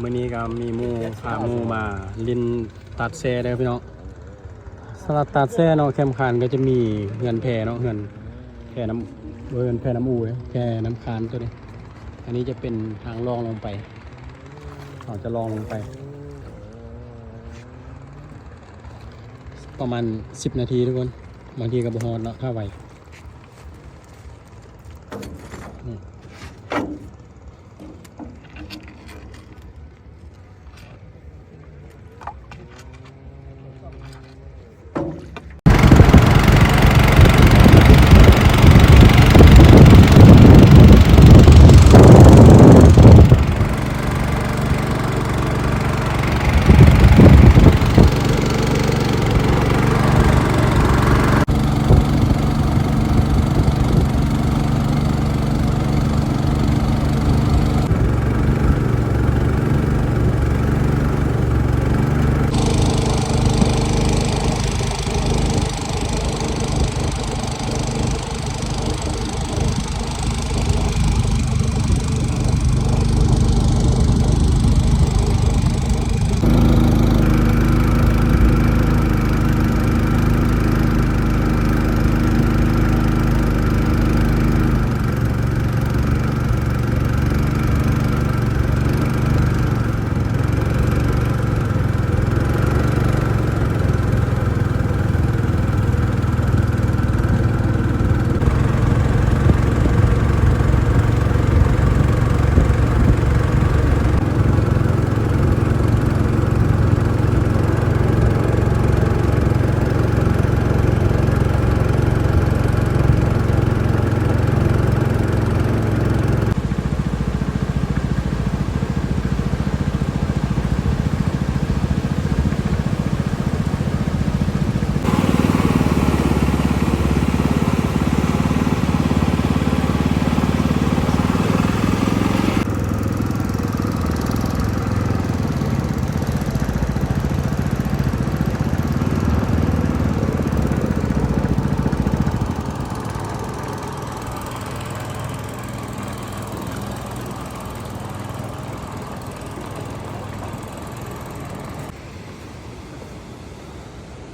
มื้อนี้ก็มีหมู่พาหมู่มาลินตัดแซ่เด้อพี่น้องสำหรับตัดแซ่เนาะแคมคานก็จะมีเฮือนแพเนาะเฮือนแพน้ำเฮือนแพน้ำอูแพน้ำคานตัวนี้อันนี้จะเป็นทางรองลงไปเราจะลองลงไปประมาณ10 นาทีทุกคนบางทีก็บ่ฮอดเนาะถ้าไว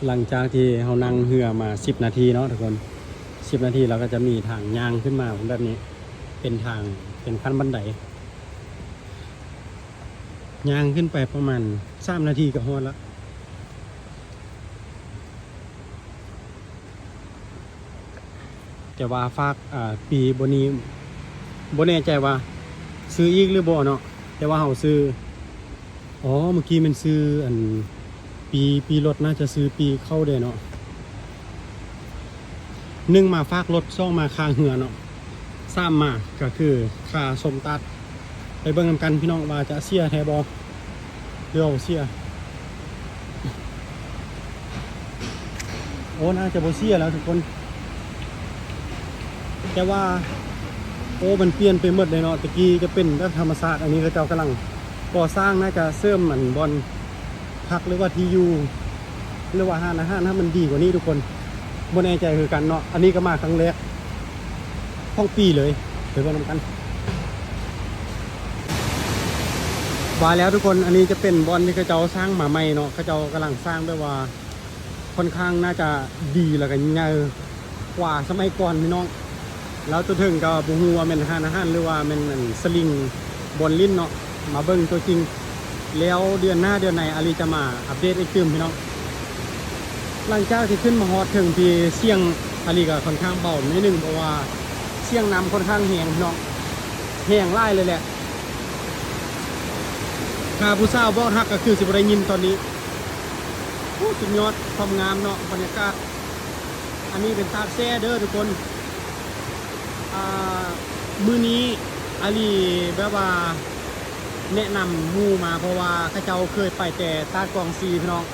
หลังจากที่เรานั่งเรือมา10 นาทีเนาะทุกคน10 นาทีเราก็จะมีทางย่างขึ้นมาแบบนี้เป็นทางเป็นขั้นบันไดย่างขึ้นไปประมาณ3 นาทีก็ฮอดแล้วแต่ว่าฝากปีบนี้บ่แน่ใจว่าซื้ออีกหรือบ่เนาะแต่ว่าเราซื้ออ๋อเมื่อกี้มันซื้ออันปีรถน่าจะซื้อปีเข้าเด้เนาะ1มาฝากรถ2มาค่าเหือเนาะ3มาก็คือค่าสมตัดไปเบิ่งนำกันพี่น้องว่าจะเสียแท้บ่หรือบ่เสียโอ้น่าจะบ่เสียแล้วทุกคนแต่ว่าโอ้มันเปลี่ยนไปหมดเลยเนาะตะกี้จะเป็นแบบธรรมชาติอันนี้ก็เจ้ากำลังก่อสร้างน่าจะเสริมมันบอนพักหรือว่าที่อยู่หรือว่าห้านอาหารถ้ามันดีกว่านี้ทุกคนบ่แน่ใจคือกันเนาะอันนี้ก็มาครั้งแรกของปีเลยไปบ่นำกันว่าแล้วทุกคนอันนี้จะเป็นบอนที่เขาเจ้าสร้างมาใหม่เนาะเขาเจ้ากำลังสร้างแบบว่าค่อนข้างน่าจะดีแล้วก็ใหญ่กว่าสมัยก่อนพี่น้องแล้วตัวถึงก็บ่ฮู้ว่าแม่นห้านอาหารหรือว่าแม่นสลิงบอนลิ้นเนาะมาเบิ่งตัวจริงแล้วเดือนหน้าเดือนไหนอาลีจะมาอัปเดตอีกทีพี่น้องหลังจากที่ขึ้นมาฮอดถึงที่เสียงอาลีก็ค่อนข้างเบานิดนึงเพราะว่าเสียงน้ำค่อนข้างแห้งพี่น้องแห้งไล่เลยแหละถ้าผู้สาวบอกฮักก็คือสิบ่ได้ยินตอนนี้โอ้สุดยอดความงามเนาะบรรยากาศอันนี้เป็นตาดแซ่เด้อทุกคนมื้อนี้อาลีแบบว่าแนะนำหมู่มาเพราะว่าเขาเจ้าเคยไปแต่ตาดกองซีพี่น้อง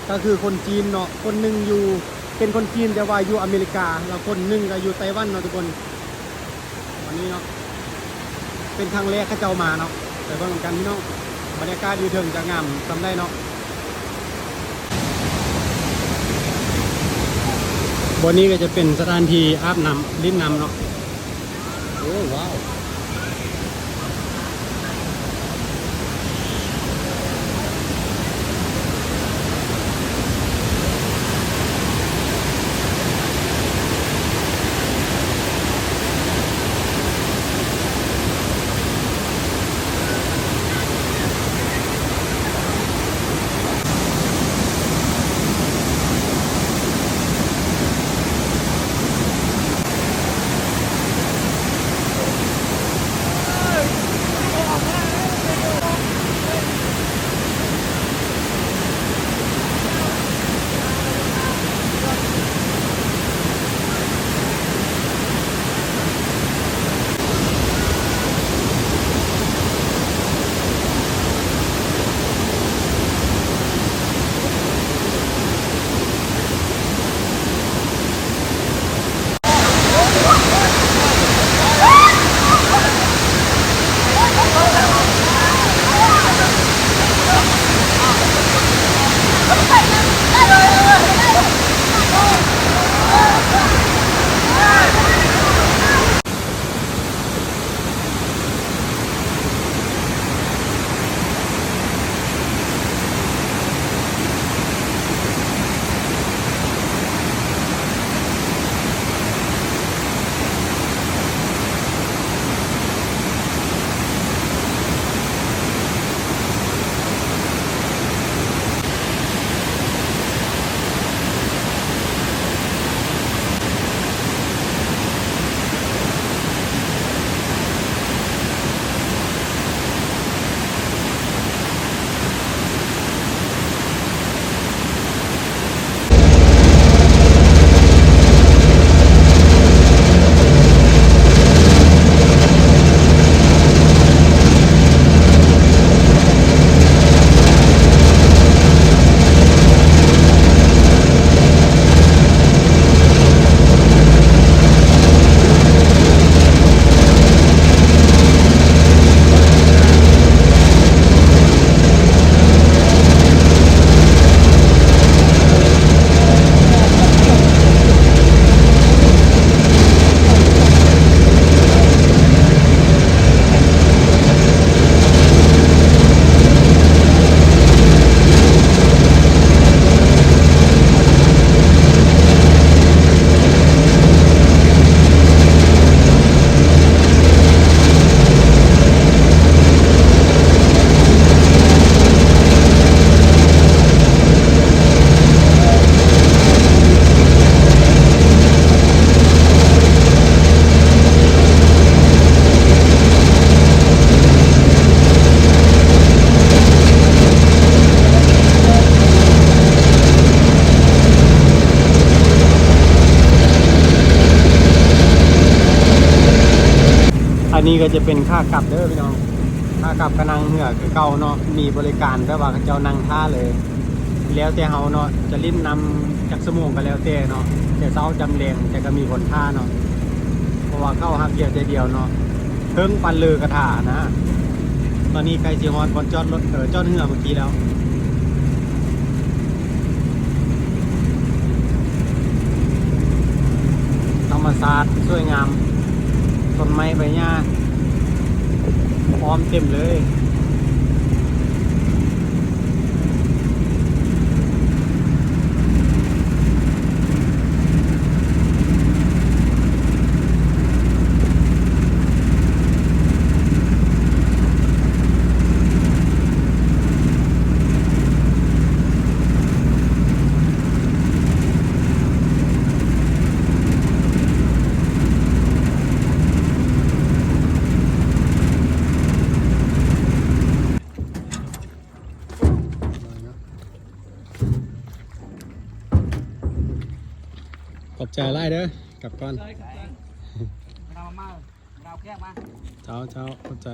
ก็คือคนจีนเนาะคนนึงอยู่เป็นคนจีนแต่ว่าอยู่อเมริกาแล้วคนนึงก็อยู่ไต้หวันเนาะทุกคนวันนี้เนาะเป็นครั้งแรกเขาเจ้ามาเนาะแต่เบิ่งกันพี่น้องบรรยากาศอยู่ถึงจะงามทำได้เนาะบนนี้ก็จะเป็นสถานที่อาบน้ำลิ้นน้ำเนาะโอ้ว้าว นี้ก็จะเป็นค่ากลับเด้อพี่น้องค่ากลับกระนังเหือคือเก่าเนาะมีบริการแบบว่าเจ้านั่งท่าเลย แล้วแต่เฮาเนาะจะลิ้นนำจากสมองก็แล้วแต่เนาะแต่เช้าจำแรงแต่ก็มีคนท่าเนาะเพราะว่าเข้าฮักเดียวใจเดียวเนาะเพิ่งปันลือกระถานะ ตอนนี้ใกล้จีฮอนบอลจอดรถจอดเหือเมื่อกี้แล้วธรรมศาสตร์สวยงามต้นไม้ใบหญ้าพร้อมเต็มเลย ขอบใจไล่เด้อกลับก่อน เรามาเราแคบมา เจ้าขอบใจ